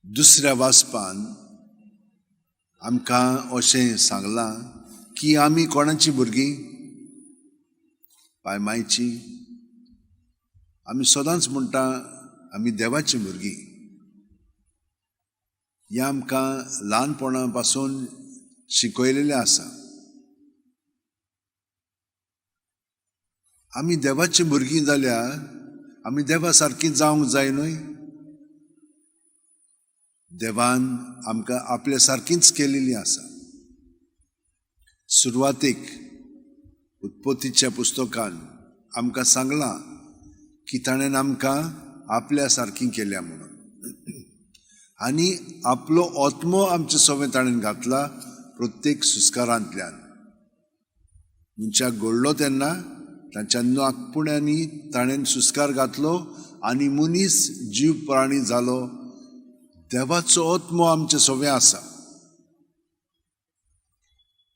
दुसऱ्या वाचपान आमकां अशें सांगलां की आमी कोणाची भुरगीं पायमायची. आमी सदांच म्हणटा आमी देवाची भुरगीं. हें आमकां ल्हानपणा पासून शिकयलेलें आसा. आमी देवाची भुरगीं जाल्यार आमी देवा सारकीं जावंक जाय न्हय. देवान आमकां आपल्या सारकींच केलेलीं आसा. सुरवातेक उत्पत्तीच्या पुस्तकान आमकां सांगलां की ताणें आमकां आपल्या सारकीं केल्या म्हणून. आनी आपलो आत्मो आमचे सवें ताणें घातला प्रत्येक सुस्कारांतल्यान. मनशाक घडलो तेन्ना तांच्या नागपुण्यांनी ताणें सुस्कार घातलो आनी मनीस जीव प्राणी जालो. देवाचो आत्मो आमचे सवें आसा.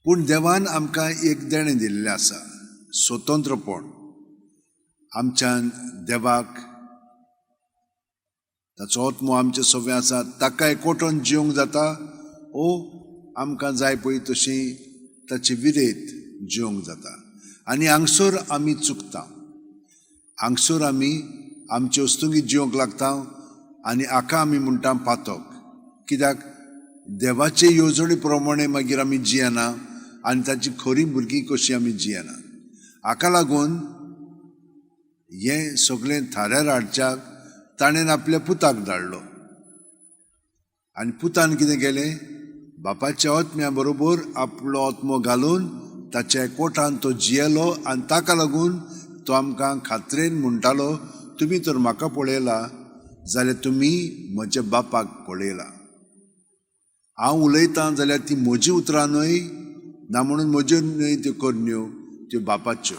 पूण देवान आमकां एक देणें दिल्लें आसा, स्वतंत्रपण. आमच्यान देवाक ताचो आत्मो आमचे सवें आसा. ताका एकवटून जिवंक जाता ओ आमकां जाय पळय तशी ताची विरेत जिवंक जाता. आनी हांगसर आमी चुकता. हांगसर आमी आमचे वस्तुंगी जिवंक लागता आनी हाका आमी म्हणटा पातक. कित्याक देवाचे येवजणे प्रमाणे मागीर आमी जियेना आनी ताची खरी भुरगीं कशी आमी जियेना. हाका लागून हें सगळें थाऱ्यार हाडच्याक ताणें आपल्या पुताक धाडलो. आनी पुतान कितें केलें? बापाच्या आत्म्या बरोबर आपलो आत्मो घालून ताच्या एकवटान तो जियेलो. आनी ताका लागून तो आमकां खात्रेन म्हणटालो तुमी तर म्हाका पळयला जाल्यार तुमी म्हज्या बापाक पळयला. हांव उलयतां जाल्यार ती म्हजी उतरां न्हय, ना म्हणून म्हज्यो न्हय त्यो करण्यो, त्यो बापाच्यो.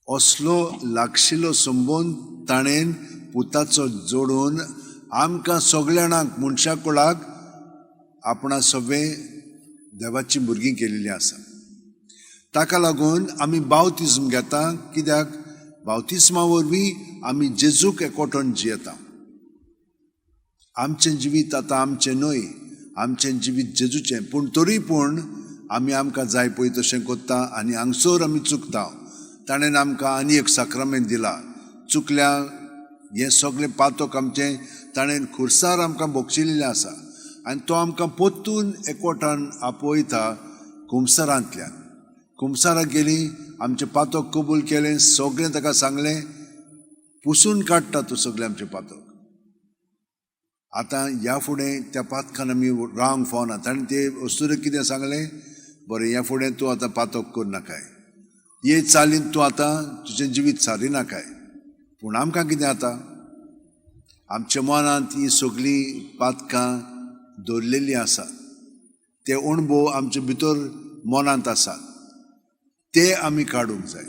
असलो लागशिल्लो संबंद ताणें पुताचो जोडून आमकां सगळ्या जाणांक मनशा कुळाक आपणा सवें देवाची भुरगीं केलेलीं आसा. ताका लागून आमी बावतिस्म घेता. कित्याक बावतिस्मा वरवीं आमी जेजूक एकवटून जियेता. आमचें जिवीत आतां आमचें न्हय, आमचें जिवीत जेजूचें. पूण तरी पूण आमी आमकां जाय पळय तशें कोत्ता आनी हांगसर आमी चुकता. ताणें आमकां आनी एक साक्रामेंत दिला. चुकल्या हें सगळें पातक आमचें ताणें खुर्सार आमकां भोगशिल्लें आसा. आनी तो आमकां पोत्तून एकवटान आपयता कुमसारांतल्यान. कुमसारां गेलीं, आमचें पातक कबूल केलें, सगळें ताका सांगलें, पुसून काडटा तूं सगळें आमचें पातक. आतां ह्या फुडें त्या पातकान आमी रावंक फावना. ताणें ते अस्तुरेक कितें सांगलें? बरें, ह्या फुडें तूं आतां पातक करनाकाय, हे चालीन तूं आतां तुजें जिवीत सारिनाकाय. पूण आमकां कितें जाता? आमच्या मनांत ही सगळीं पातकां दवरलेलीं आसात. ते अणभव आमचे भितर मनांत आसात. ते आमी काडूंक जाय.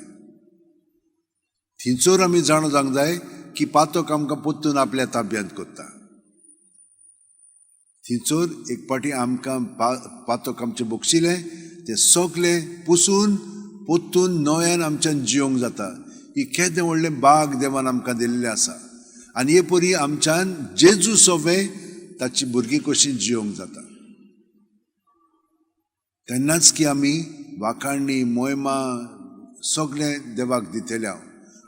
थिंचोर आमी जाणो जावंक जाय की पातक आमकां पोत्तून आपल्या ताब्यांत करता. थिंचोर एक पाटी आमकां पातक आमचें भोगशिलें तें सगळें पुसून पोत्तून नव्यान आमच्यान जिवंक जाता. ही केदें व्हडलें बाग देवान आमकां दिल्लें आसा. आनी हे परी आमच्यान जेजू सवें ताची भुरगीं कशीं जिवंक जाता. तेन्नाच की आमी वाखाणणी मोहिमा सगळें देवाक दितले.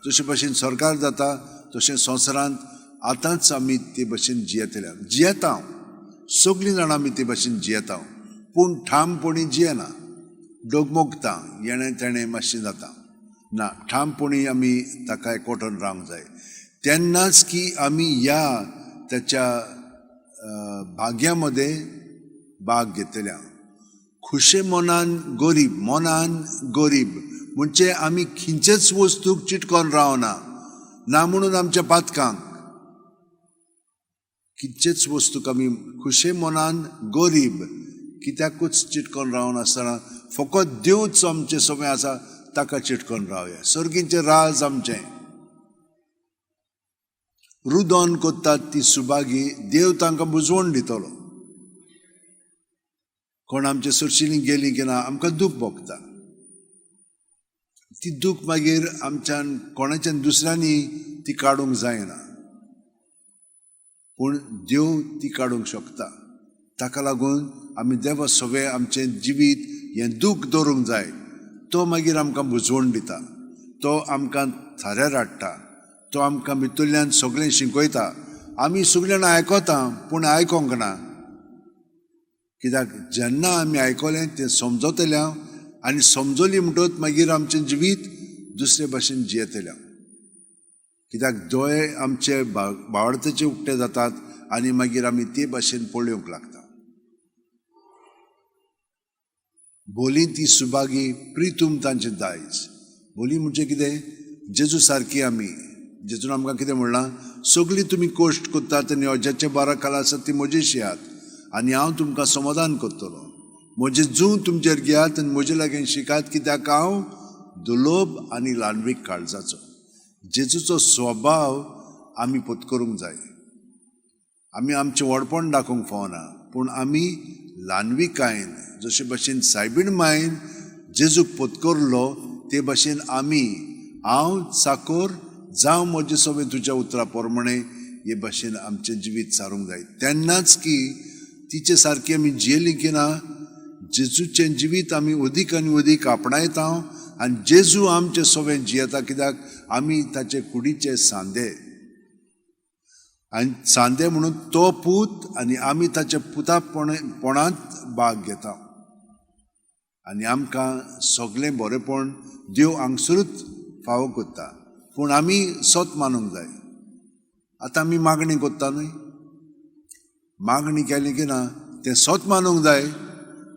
जशे भशेन सरकार जाता तशें संवसारांत आतांच आमी ते भशेन जियेता. सगळीं जाणां आमी ते भशेन जियेता. पूण ठामपणी जियेना. डगमगता, येणें तेणें मातशें जाता. ना, ठामपणी आमी ताका एकवटून रावंक जाय. तेन्नाच की आमी ह्या त्याच्या भाग्या मध्ये भाग घेतल्या. खुशे मनान गरीब म्हणजे आमी खिंचेच वस्तूक चिटकोन रावना. ना म्हणून आमच्या पातकांक खिंचेच वस्तूक आमी खुशे मनान गरीब कित्याकूच चिटकोन रावनासतना फकत देवच आमचें सवें आसा ताका चिटकोन रावया. सर्गीचें राज आमचें. रुदोन कोत्तात ती सुभागी, देव तांकां बुजवण दितलो. कोण आमचे सुरशिलीं गेलीं की ना आमकां दूख भोगता. ती दूख मागीर आमच्यान कोणाच्यान दुसऱ्यांनी ती काडूंक जायना. पूण देव ती काडूंक शकता. ताका लागून आमी देवा सगळें आमचें जिवीत हें दूख दवरूंक जाय. तो मागीर आमकां बुजवण दिता, तो आमकां थाऱ्यार हाडटा, तो आमकां भितरल्यान सगळें शिकयता. आमी सगळ्यां आयकोता पूण आयकोंक ना. कित्याक जेन्ना आमी आयकलें तें समजतलें आनी समजली म्हणटच मागीर आमचें जिवीत दुसरे भाशेन जियेतलें. कित्याक दोळे आमचे बावडतेचे उक्ते जातात आनी मागीर आमी ते भाशेन पळोवंक लागता. बोली ती सुभागी प्रितूम तांचे दायज. बोली म्हणजे कितें? जेजू सारकी आमी. जेजून आमकां कितें म्हणलां? सगळीं तुमी कोश्ट कोत्तात आनी अजाचे 12 काळां आसात ती म्हजेशी आहात आनी हांव तुमकां समाधान करतलो. म्हजें जूं तुमचेर घेयात आनी म्हजे लागीं शिकात, कित्याक हांव दुलोभ आनी ल्हानवीक काळजाचो. जेजूचो स्वभाव आमी पत्करूंक जाय. आमी आमचें व्हडपण दाखोवंक फावना, पूण आमी ल्हानविकायेन जशे भाशेन सायबीण मायेन जेजूक पत्करलो ते भाशेन आमी हांव चाकोर जावं म्हजें सगळें तुज्या उतरा प्रमाणे हे भाशेन आमचें जिवीत सारूंक जाय. तेन्नाच की तिचे सारकी आमी जियेलीं की ना, जेजूचें जिवीत आमी अदीक आनी अदीक आपणायता आनी जेजू आमचें सगळें जियेता. कित्याक आमी ताचे कुडीचे सांदे आनी सांदे म्हणून तो पूत आनी आमी ताच्या पुतापणांत भाग घेता. आनी आमकां सगळें बरेंपण देव हांगसरूच फावो करता. पूण आमी सोत मानूंक जाय. आतां आमी मागणी करता न्हय, मागणी केली की ना तें सोत मानूंक जाय.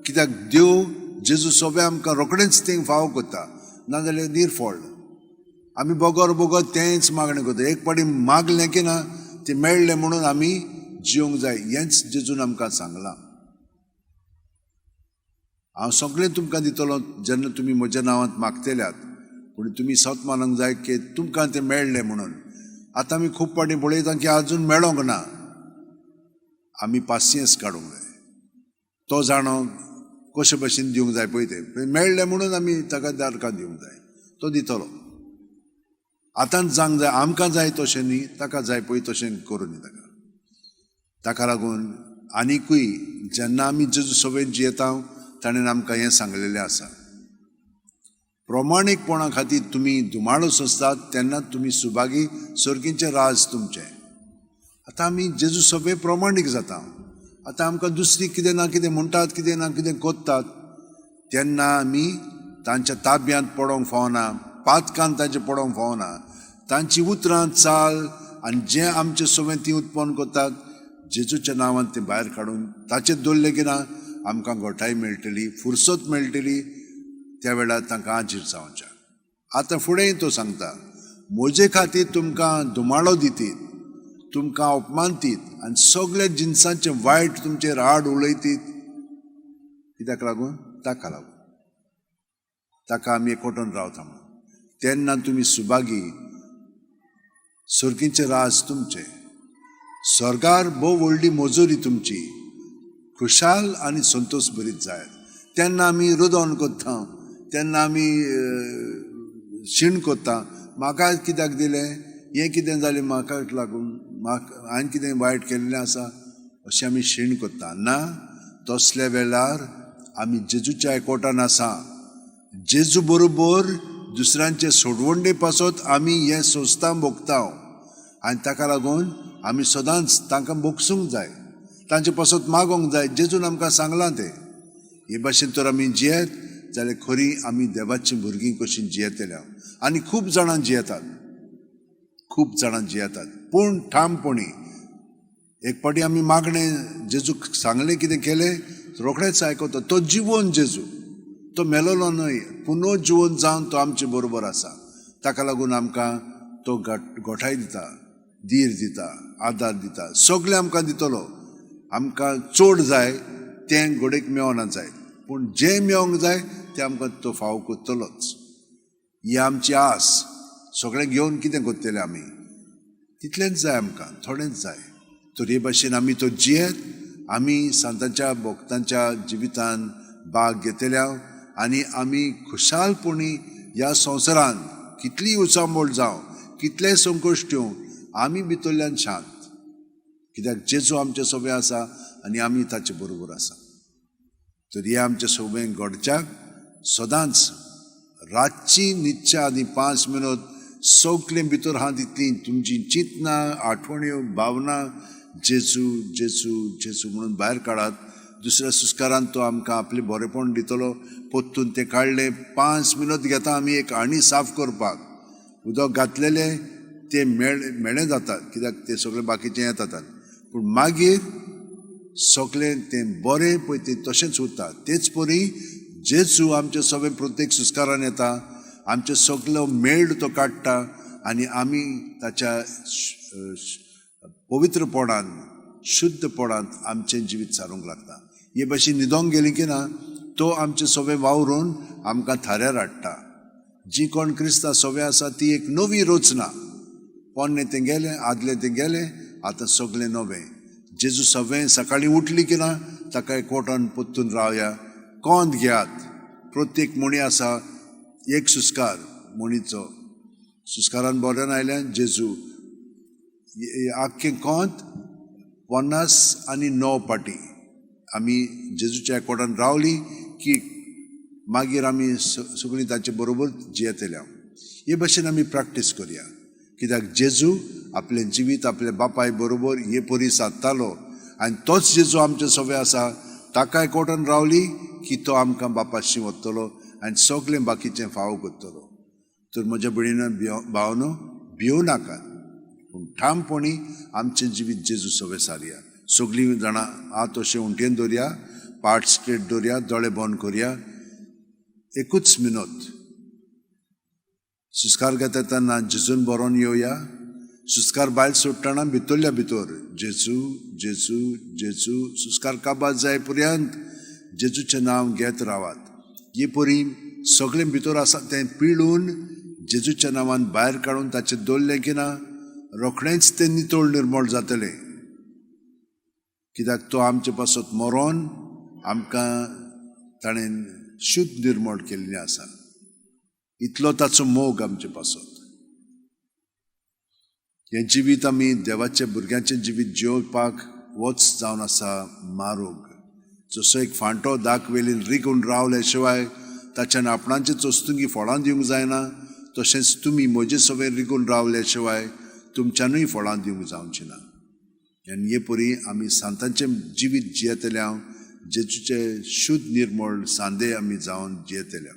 कित्याक देव जेजू सगळें आमकां रोखडेंच तें फावो करता. नाजाल्यार निरफळ आमी बोगोत तेंच मागणी करता. एक पाटी मागलें की ना तें मेळ्ळें म्हणून आमी जिवंक जाय. हेंच जेजून आमकां सांगलां. हांव सगळें तुमकां दितलो जेन्ना तुमी म्हज्या नांवांत मागतल्यात, पूण तुमी सोत मानूंक जाय की तुमकां तें मेळ्ळें म्हणून. आतां आमी खूब पाटी पळयता की आजून मेळोंक ना. आमी पासियेंस काडूंक जाय. तो जाणो कशे भाशेन दिवंक जाय पळय तें मेळ्ळें म्हणून आमी ताका दारकां दिवंक जाय. तो दितलो. आतांच जावंक जाय, आमकां जाय तशें न्ही, ताका जाय पळय तशें करूं न्ही ताका. ताका लागून आनिकूय जेन्ना आमी जेजू सगळें जियेता ताणें आमकां हें सांगलेलें आसा. प्रमाणीकपणा खातीर तुमी धुमाळो सोंसतात तेन्ना तुमी सुभागी सर्गीचें राज तुमचें. आतां आमी जेजू सगळें प्रमाणीक जाता. आतां आमकां दुसरी कितें ना कितें म्हणटात, कितें ना कितें कोत्तात तेन्ना आमी तांच्या ताब्यांत पडोवंक फावना, पातकान तांचें पडोवंक फावना. तांची उतरां चाल आनी जें आमचें सगळें तीं उत्पन्न करतात जेजूच्या नांवांत तें भायर काडून ताचेर दवरलें की ना आमकां घोटाय मेळटली, फुरसत मेळटली. त्या वेळार तांकां आजीर जावचें. आतां फुडेंय तो सांगता, म्हजे खातीर तुमकां धुमाळो दितीत, तुमकां अपमानतीत आनी सगळे जिन्सांचें वायट तुमचेर हाड उलयतीत. कित्याक लागून? ताका लागून. ताका आमी एकवटून रावता म्हणून. तेन्ना तुमी सुभागी सर्गीचें राज तुमचें. स्वर्गार भोव व्हडली मजुरी तुमची. खुशाल आनी संतोश भरीत जायत. तेन्ना आमी रोदन कोत्ता, तेन्ना आमी शीण कोत्ता. म्हाका कित्याक दिलें, हें कितें जालें म्हाका लागून, हांवें कितें वायट केल्लें आसा अशें आमी शीण कोत्ता. ना, तसल्या वेळार आमी जेजूच्या एकवटान आसा. जेजू बरोबर दुसऱ्यांचे सोडवंडे पासत आमी हें सोंसता भोगता. आनी ताका लागून आमी सदांच तांकां भोगसूंक जाय, तांचे पासत मागोंक जाय. जेजून आमकां सांगलां तें. हे भाशेन तर आमी जियेत जाल्यार खरी आमी देवाचीं भुरगीं कशीं जियेतल्या. आनी खूब जाणां जियेतात, खूब जाणां जियेतात, पूण ठामपणी एक पाटी आमी मागणें जेजूक सांगलें, कितें केलें रोखडेंच आयकता. तो जिवोन जेजू, तो मेलोलो न्हय, पुनो जिवोन जावन तो आमचे बरोबर आसा. ताका लागून आमकां तो घोटाय दिता, धीर दिता, आदार दिता, सगळें आमकां दितलो. आमकां चड जाय तें घोडेक मेळोना जाय, पूण जें मेळोंक जाय तें आमकां तो फावो करतलोच. ही आमची आस. सगळें घेवन कितें करतले आमी? तितलेंच जाय आमकां, थोडेंच जाय. तर हे भाशेन आमी तो जियेत, आमी सांतांच्या भक्तांच्या जिवितान भाग घेतल्या आनी आमी खुशालपणी ह्या संवसारान कितलीय उचांबळ जावं, कितलेय संकश्ट येवं, आमी भितरल्यान शांत. कित्याक जेजू आमचे सोबे आसा आनी आमी ताचे बरोबर आसा. तर हे आमचे सोबे घडच्याक सदांच रातची न्हिदचे आदी 5 मिनट सगळे भितर हात दितली तुमची चिंतनां आठवण्यो भावना जेजू जेजू जेजू म्हणून भायर काडात. दुसऱ्या सुस्कारान तो आमकां आपले बरेपण दितलो. पोत्तून ते काडले 5 मिनट घेता आमी एक आणी साफ करपाक. उदक घातलेले ते मेळ्ळे जातात कित्याक ते सगळे बाकीचे येत जातात. पूण मागीर सगळे ते बरें पळय ते तशेंच उरता. तेच परी जेजू आमचे सगळे प्रत्येक सुस्कारान येता, आमचे सगळो मेळ तो काडटा आनी आमी ताच्या पवित्रपणान शुद्धपणांत आमचें जिवीत सारूंक लागता. हे भाशेन न्हिदोंक गेली की ना तो आमचे सोबे वावरून आमकां थाऱ्यार हाडटा. जी कोण क्रिस्तांव सोबे आसा ती एक नवी रचना. पोन्ने ते गेले आदले ते गेले आतां सगळें नवें. जेजू सगळें सकाळीं उठली की ना ताका एकवटान पोत्तून रावया. कोंत घेयात. प्रत्येक मणी आसा एक सुस्कार मणीचो. सुस्कारान बऱ्यान आयल्यान जेजू आख्खें कोंत 59 पाटी आमी जेजूच्या एकवटान रावली की मागीर आमी सगळीं ताचे बरोबर जियेतल्या. हे भाशेन आमी प्रॅक्टीस करया. कित्याक जेजू आपलें जिवीत आपल्या बापाय बरोबर हे परी सादतालो आनी तोच जेजू आमचे सोबे आसा. ताका एकवटान रावली की तो आमकां बापाशी व्हरतलो आनी सगळें बाकीचें फाव करतलो. तर म्हज्या भयणीनो भावनो भिवू नाकात पूण ठामपणी आमचें जिवीत जेजू सोबे सारया. सगळीं जाणां हात अशें उंटेन दवरया, पाट स्ट्रेट दवरया, दोळे बंद करया. एकूच मिनट सुस्कार घेता तेन्ना जेजून बरोवन येवया. सुस्कार भायर सोडटना भितरल्या भितर जेजू जेजू जेजू सुस्कार काबार जाय पर्यंत जेजूचें नांव घेत रावात. हे परी सगळें भितर आसा तें पिळून जेजूच्या नांवान भायर काडून ताचें दवरलें की ना रोखडेंच तें नितळ निर्मळ जातलें. कित्याक तो आमचे पासत मरोन आमकां ताणें शुद्ध निर्मळ केल्लें आसा. इतलो ताचो मोग आमचे पासत. हें जिवीत आमी देवाच्या भुरग्यांचें जिवीत जियोवपाक वच जावन आसा मारूग. जसो एक फांटो दाक वेलीन रिगून रावले शिवाय ताच्यान आपणाचें चोस्तुंगी फळां दिवंक जायना, तशेंच तुमी म्हजे सगळे रिगून रावले शिवाय तुमच्यानूय फळां दिवंक जावचीं ना. आनी हे परी आमी सांतांचें जिवीत जियेतल्या जेजूचे शुद्ध निर्मळ सांदे आमी जावन जियेतल्या.